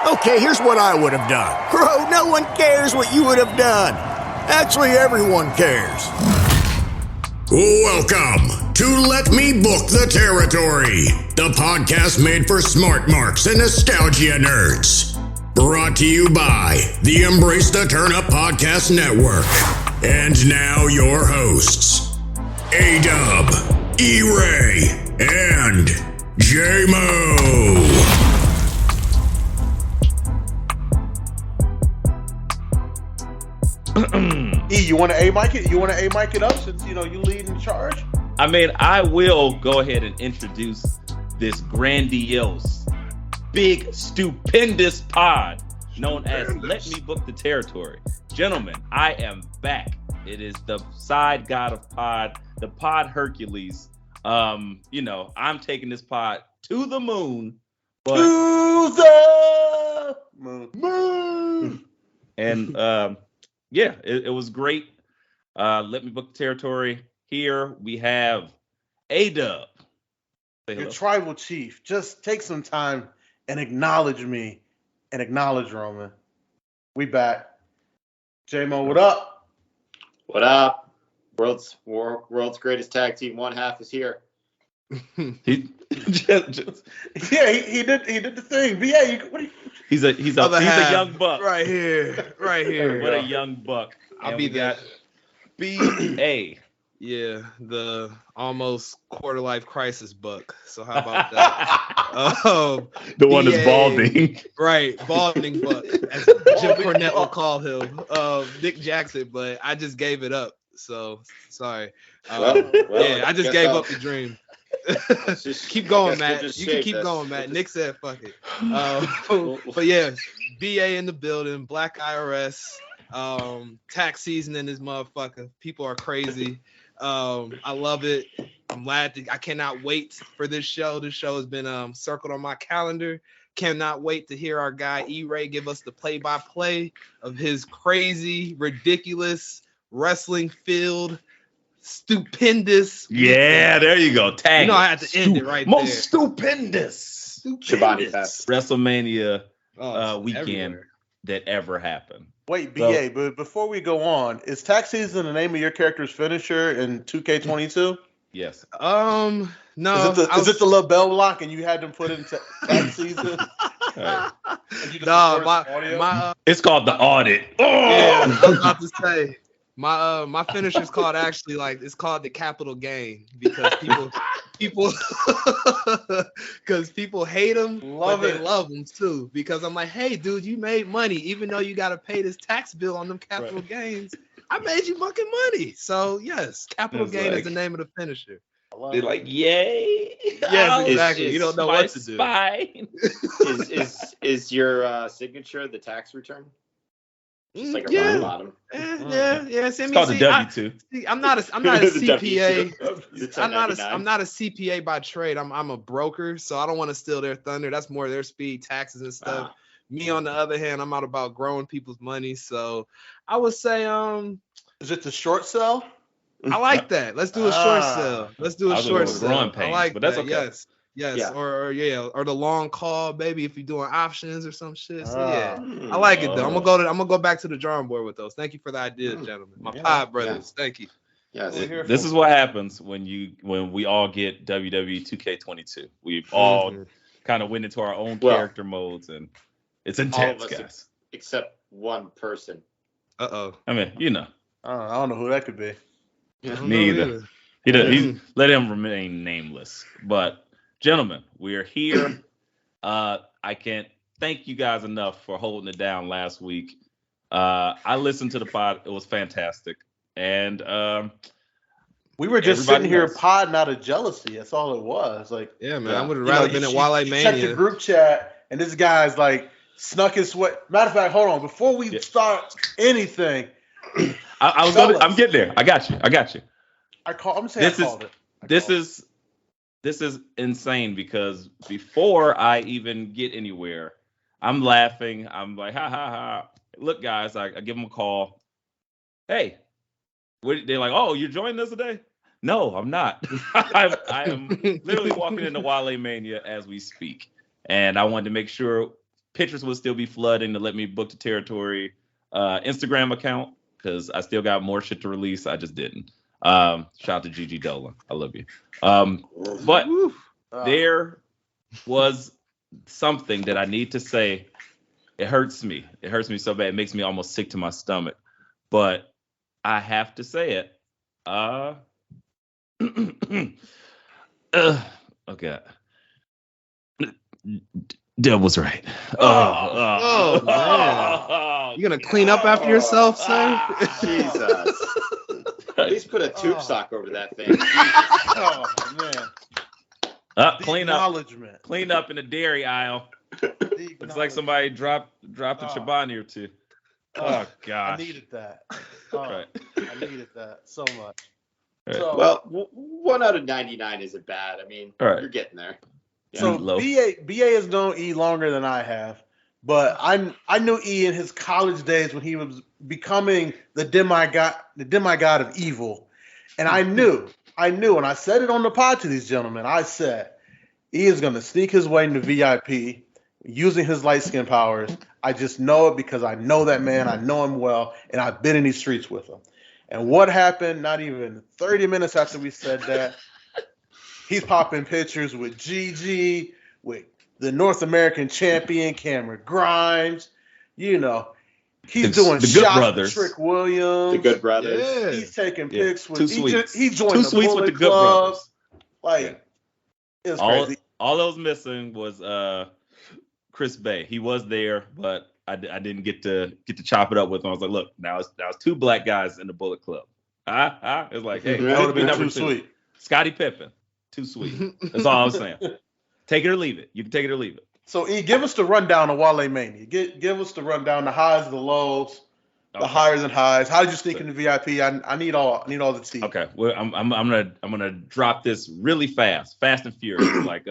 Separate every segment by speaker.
Speaker 1: Okay, here's what I would have done. Bro, no one cares what you would have done. Actually, everyone cares.
Speaker 2: Welcome to Let Me Book the Territory, the podcast made for smart marks and nostalgia nerds. Brought to you by the Embrace the Turnip Podcast Network. And now your hosts, A-Dub, E-Ray, and J-Mo.
Speaker 3: E, you want to A-Mic it? You want to A-Mic it up since, you lead in charge?
Speaker 4: I mean, I will go ahead and introduce this grandiose, big, stupendous pod known as Let Me Book the Territory. Gentlemen, I am back. It is the side god of pod, the pod Hercules. I'm taking this pod to the moon. But,
Speaker 3: to the moon.
Speaker 4: And, yeah, it was great. Let Me Book the Territory. Here we have A-Dub.
Speaker 3: Your tribal chief. Just take some time and acknowledge me and acknowledge Roman. We back. J-Mo, what up?
Speaker 5: What up? World's greatest tag team. One half is here.
Speaker 4: He
Speaker 3: did the thing. But yeah,
Speaker 4: he's a young buck.
Speaker 6: Right here.
Speaker 4: What a young buck.
Speaker 6: I'll be that.
Speaker 4: B.A.
Speaker 6: Yeah, the almost quarter life crisis buck. So how about that?
Speaker 4: The one that's balding.
Speaker 6: Right, balding buck, as Jim Cornette will call him. Nick Jackson, but I just gave it up. So sorry. Yeah, I just gave up the dream. Keep going, Matt. You can keep going, Matt. Nick said, "Fuck it." But yeah, BA in the building. Black IRS. Tax season in this motherfucker. People are crazy. I love it. I'm glad. I cannot wait for this show. This show has been circled on my calendar. Cannot wait to hear our guy E-Ray give us the play-by-play of his crazy, ridiculous wrestling field. Stupendous.
Speaker 4: Yeah, there you go. Tag.
Speaker 6: I had to end it right
Speaker 4: most
Speaker 6: there.
Speaker 4: Stupendous.
Speaker 5: Shabani Fest.
Speaker 4: WrestleMania weekend
Speaker 6: everywhere
Speaker 4: that ever happened.
Speaker 3: Wait, BA, but before we go on, is tax season the name of your character's finisher in 2K22?
Speaker 4: Yes.
Speaker 6: No.
Speaker 3: Is it the little bell block and you had them put it into tax season?
Speaker 4: Right.
Speaker 6: It's
Speaker 4: called the audit.
Speaker 6: Yeah, I was about to say. My finisher's called it's called the capital gain because people hate them, they love them too. Because I'm like, hey, dude, you made money, even though you got to pay this tax bill on them capital gains. I made you fucking money. So yes, capital gain is the name of the finisher.
Speaker 4: They're like, yay!
Speaker 6: Yes, exactly. You don't know what to do.
Speaker 4: Spine.
Speaker 5: Is your signature the tax return? Just like a bottom.
Speaker 6: Yeah.
Speaker 4: It's called the W-2.
Speaker 6: I'm not a CPA. I'm not a CPA by trade. I'm a broker, so I don't want to steal their thunder. That's more their speed, taxes and stuff. Me, on the other hand, I'm out about growing people's money. So I would say,
Speaker 3: is it the short sell?
Speaker 6: I like that. Let's do a short sell. Let's do a short sell.
Speaker 4: Pains,
Speaker 6: I like
Speaker 4: but that's
Speaker 6: that.
Speaker 4: Okay.
Speaker 6: Yes.
Speaker 4: Yeah.
Speaker 6: Or the long call, baby, if you're doing options or some shit. So I like it though. I'm gonna go back to the drawing board with those. Thank you for the idea, gentlemen. My pod brothers. Thank you.
Speaker 5: Yes.
Speaker 4: This is what happens when we all get WWE 2K22. We've all kind of went into our own character modes, and it's intense,
Speaker 5: all of us
Speaker 4: guys.
Speaker 5: Except one person.
Speaker 6: I
Speaker 3: mean, I don't know who that could be.
Speaker 4: Me either. He let him remain nameless. But gentlemen, we are here. I can't thank you guys enough for holding it down last week. I listened to the pod. It was fantastic. And
Speaker 3: we were just sitting here podding out of jealousy. That's all it was. Like,
Speaker 6: yeah, man, I would have rather been at Wrestlemania.
Speaker 3: Check the group chat, and this guy's like snuck his sweat. Matter of fact, hold on. Before we start anything,
Speaker 4: I'm getting there. I got you.
Speaker 3: called it.
Speaker 4: This is insane because before I even get anywhere, I'm laughing. I'm like, ha ha ha. Look, guys, I give them a call. Hey, they're like, oh, you're joining us today? No, I'm not. I am literally walking into Wrestlemania as we speak. And I wanted to make sure pictures will still be flooding to Let Me Book the Territory Instagram account because I still got more shit to release. I just didn't. Shout out to Gigi Dolan. I love you. But there was something that I need to say. It hurts me. It hurts me so bad. It makes me almost sick to my stomach. But I have to say it. Okay. Deb was right.
Speaker 6: Man. You gonna clean up after yourself, sir?
Speaker 5: Jesus. At least put a tube sock over that thing.
Speaker 3: Oh man.
Speaker 4: Clean up in the dairy aisle. Looks like somebody dropped a Chobani or two. Oh gosh.
Speaker 3: I needed that.
Speaker 4: Right.
Speaker 3: I needed that so much.
Speaker 4: Right.
Speaker 3: So,
Speaker 5: Well, 1 out of 99 isn't bad. I mean, you're getting there. Yeah.
Speaker 3: So BA has known E longer than I have, but I knew E in his college days when he was becoming the demigod of evil, and I knew, and I said it on the pod to these gentlemen. I said E is going to sneak his way into VIP using his light skin powers. I just know it because I know that man. I know him well, and I've been in these streets with him. And what happened? Not even 30 minutes after we said that. He's popping pictures with Gigi, with the North American champion, Cameron Grimes. You know, he's doing
Speaker 4: the Good
Speaker 3: shots
Speaker 4: Brothers.
Speaker 3: with Trick Williams.
Speaker 5: The Good Brothers.
Speaker 6: Yeah.
Speaker 3: He's taking pics with.
Speaker 4: Two sweets.
Speaker 3: He joined
Speaker 4: Two
Speaker 3: the
Speaker 4: sweets
Speaker 3: Bullet
Speaker 4: with the Good
Speaker 3: Club.
Speaker 4: Brothers.
Speaker 3: Like, it's crazy.
Speaker 4: All that was missing was Chris Bay. He was there, but I didn't get to chop it up with him. I was like, look, now it's 2 black guys in the Bullet Club. It was like, hey,
Speaker 3: That would have been
Speaker 4: number
Speaker 3: too
Speaker 4: 2.
Speaker 3: sweet.
Speaker 4: Scottie Pippen, too sweet. That's all I'm saying. Take it or leave it. You can take it or leave it.
Speaker 3: So, E, give us the rundown of Wrestlemania. Give us the rundown, the highs, the lows, the higher and highs. How did you sneak into VIP? I need all the tea.
Speaker 4: Okay, well, I'm gonna drop this really fast and furious, like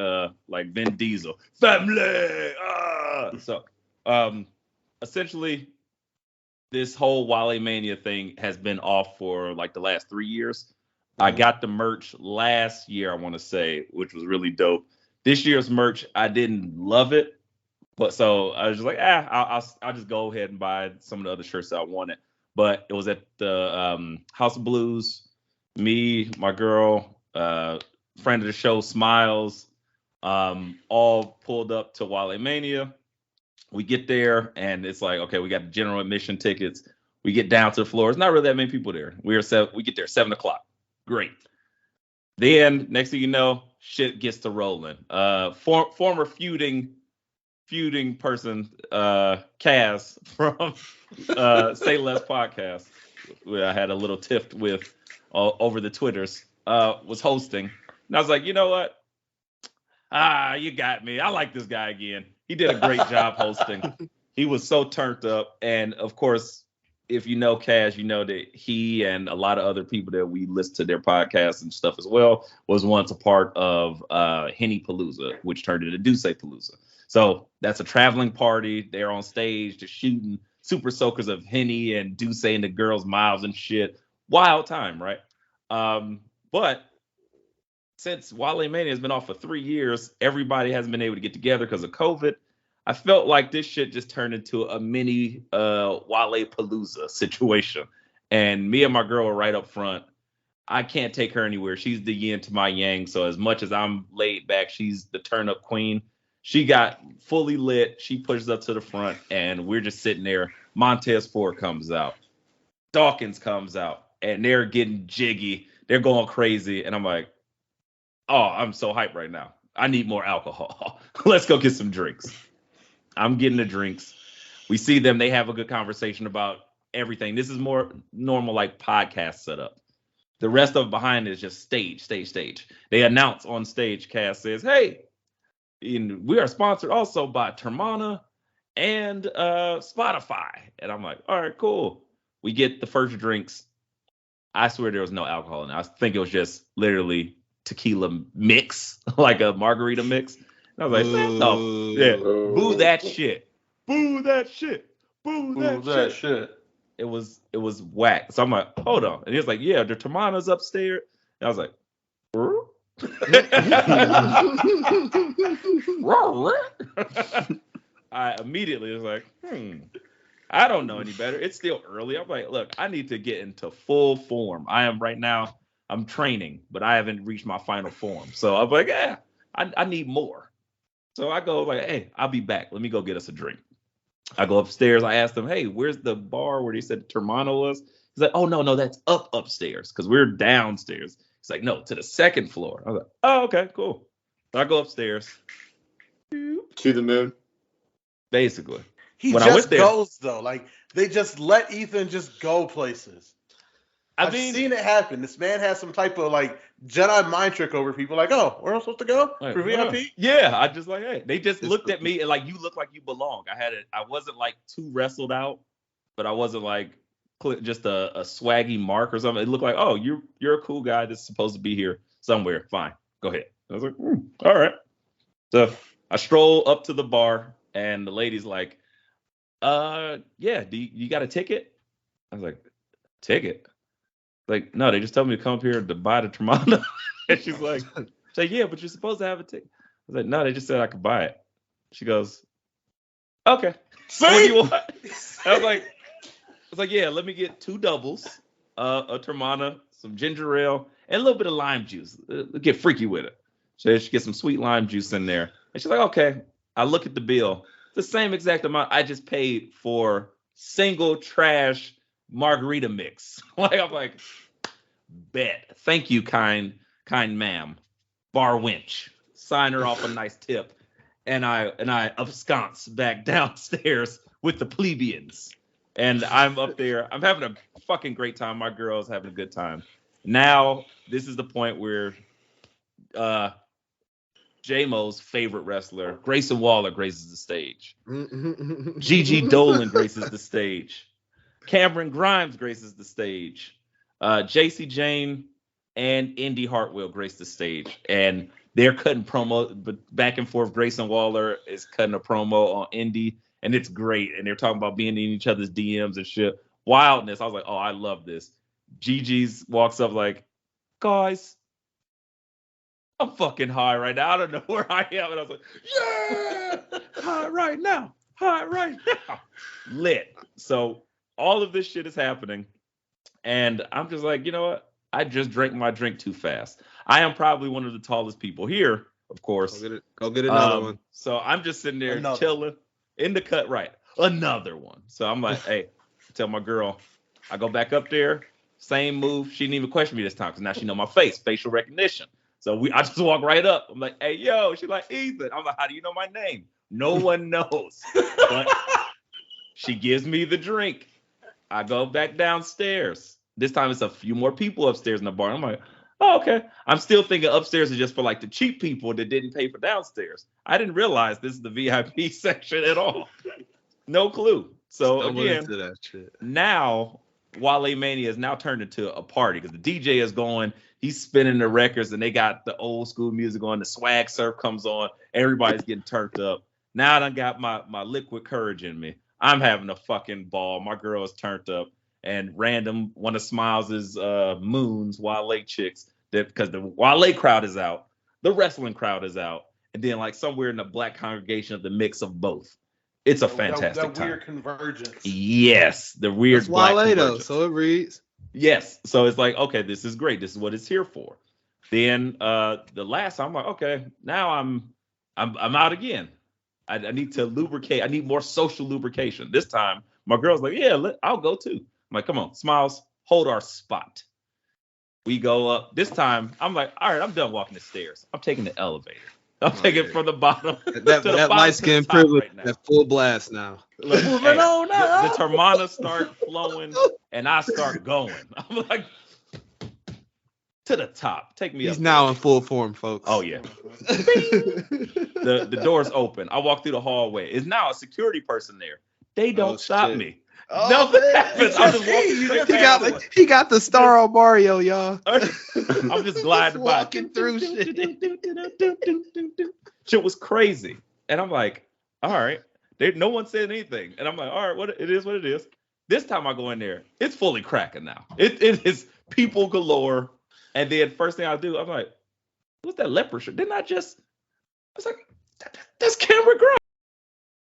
Speaker 4: Vin Diesel. Family. So, essentially, this whole Wrestlemania thing has been off for like the last 3 years. I got the merch last year, I want to say, which was really dope. This year's merch, I didn't love it, but so I was just like, I'll just go ahead and buy some of the other shirts that I wanted. But it was at the House of Blues. Me, my girl, friend of the show, Smiles, all pulled up to Wrestlemania. We get there, and it's like, okay, we got the general admission tickets. We get down to the floor. It's not really that many people there. We get there at 7 o'clock. Great. Then, next thing you know, shit gets to rolling. Former feuding person, Kaz from Say Less podcast, where I had a little tiff with over the Twitters, was hosting. And I was like, you know what? You got me. I like this guy again. He did a great job hosting. He was so turned up. And of course, if you know Kaz, you know that he and a lot of other people that we listen to their podcasts and stuff as well was once a part of Henny Palooza, which turned into Duce Palooza. So that's a traveling party. They're on stage just shooting super soakers of Henny and Duce in the girls' mouths and shit. Wild time, right? But since Wrestlemania has been off for 3 years, everybody hasn't been able to get together because of COVID. I felt like this shit just turned into a mini Wale Palooza situation. And me and my girl are right up front. I can't take her anywhere. She's the yin to my yang. So as much as I'm laid back, she's the turn up queen. She got fully lit. She pushes up to the front, and we're just sitting there. Montez Ford comes out. Dawkins comes out, and they're getting jiggy. They're going crazy. And I'm like, oh, I'm so hyped right now. I need more alcohol. Let's go get some drinks. I'm getting the drinks. We see them. They have a good conversation about everything. This is more normal, like podcast setup. The rest of it behind is just stage. They announce on stage, Cass says, hey, we are sponsored also by Teremana and Spotify. And I'm like, all right, cool. We get the first drinks. I swear there was no alcohol in it. I think it was just literally tequila mix, like a margarita mix. And I was like, no, yeah, boo that shit. Boo that shit. Boo that shit. It was whack. So I'm like, hold on. And he was like, yeah, the Teremana's upstairs. And I was like, I immediately was like, I don't know any better. It's still early. I'm like, look, I need to get into full form. I am right now. I'm training, but I haven't reached my final form. So I'm like, I need more. So I go like, hey, I'll be back. Let me go get us a drink. I go upstairs. I asked him, hey, where's the bar where they said Teremana was? He's like, oh, no, that's upstairs because we're downstairs. He's like, no, to the second floor. I was like, oh, okay, cool. So I go upstairs.
Speaker 5: To the moon.
Speaker 4: Basically.
Speaker 3: He
Speaker 4: when
Speaker 3: just goes, though. Like, they just let Ethan just go places. I've seen it happen. This man has some type of, like, Jedi mind trick over people. Like, oh, where am I supposed to go? For VIP?
Speaker 4: Yeah, I just like, hey. They just looked at me and, like, you look like you belong. I wasn't, like, too wrestled out, but I wasn't, like, just a swaggy mark or something. It looked like, oh, you're a cool guy that's supposed to be here somewhere. Fine. Go ahead. I was like, all right. So I stroll up to the bar, and the lady's like, yeah, you got a ticket? I was like, ticket? Like, no, they just told me to come up here to buy the Teremana. And she's like, yeah, but you're supposed to have a ticket. I was like, no, they just said I could buy it. She goes, okay. What do you want? I was like, yeah, let me get 2 doubles, a Teremana, some ginger ale, and a little bit of lime juice. Get freaky with it. So she gets some sweet lime juice in there. And she's like, okay. I look at the bill. It's the same exact amount I just paid for single trash margarita mix. I'm like, bet. Thank you, kind ma'am. Bar wench. Sign her off a nice tip. And I absconce back downstairs with the plebeians. And I'm up there. I'm having a fucking great time. My girl's having a good time. Now, this is the point where J-Mo's favorite wrestler, Grayson Waller, graces the stage. Gigi Dolan graces the stage. Cameron Grimes graces the stage. JC Jane and Indy Hartwell grace the stage. And they're cutting promo, but back and forth. Grayson Waller is cutting a promo on Indy, and it's great. And they're talking about being in each other's DMs and shit. Wildness. I was like, oh, I love this. Gigi's walks up like, guys, I'm fucking high right now. I don't know where I am. And I was like, yeah, high right now. Lit. So all of this shit is happening. And I'm just like, you know what? I just drank my drink too fast. I am probably one of the tallest people here, of course.
Speaker 6: Go get another one.
Speaker 4: So I'm just sitting there chilling in the cut, right? Another one. So I'm like, hey, tell my girl, I go back up there, same move. She didn't even question me this time because now she know my face, facial recognition. So I just walk right up. I'm like, hey, yo. She's like, Ethan. I'm like, how do you know my name? No one knows. But she gives me the drink. I go back downstairs. This time it's a few more people upstairs in the bar. I'm like, oh, okay. I'm still thinking upstairs is just for like the cheap people that didn't pay for downstairs. I didn't realize this is the VIP section at all. No clue. So again, now Wrestlemania is now turned into a party because the DJ is going. He's spinning the records and they got the old school music on. The swag surf comes on. Everybody's getting turned up. Now I done got my liquid courage in me. I'm having a fucking ball. My girl is turned up. And random one of Smiles' moons, Wale chicks, that because the Wale crowd is out, the wrestling crowd is out, and then like somewhere in the black congregation of the mix of both. It's a fantastic time.
Speaker 3: Weird convergence.
Speaker 4: Yes, the weird
Speaker 6: it's
Speaker 4: black
Speaker 6: Wale
Speaker 4: convergence.
Speaker 6: Though, so it reads.
Speaker 4: Yes, so it's like, okay, this is great. This is what it's here for. Then the last time I'm like, okay, now I'm out again. I need to lubricate. I need more social lubrication. This time, my girl's like, yeah, I'll go too. I'm like, come on, Smiles, hold our spot. We go up. This time, I'm like, all right, I'm done walking the stairs. I'm taking the elevator. I'm taking it from the bottom.
Speaker 6: That light skin privilege, right that full blast now.
Speaker 4: Look, hey, the Teremana start flowing, and I start going. I'm like, to the top. Take me up.
Speaker 6: He's now in full form, folks.
Speaker 4: Oh, yeah. the door's open. I walk through the hallway. There's now a security person there. They don't stop me.
Speaker 6: Oh,
Speaker 4: nothing happens. I'm just walking
Speaker 6: he got the star on Mario, y'all.
Speaker 4: I'm just gliding by.
Speaker 6: Walking through shit.
Speaker 4: Shit was crazy. And I'm like, all right. No one said anything. And I'm like, all right, it is what it is. This time I go in there, it's fully cracking now. It is people galore. And then first thing I do, I'm like, what's that leopard shirt? I was like, that's Cameron Grimes.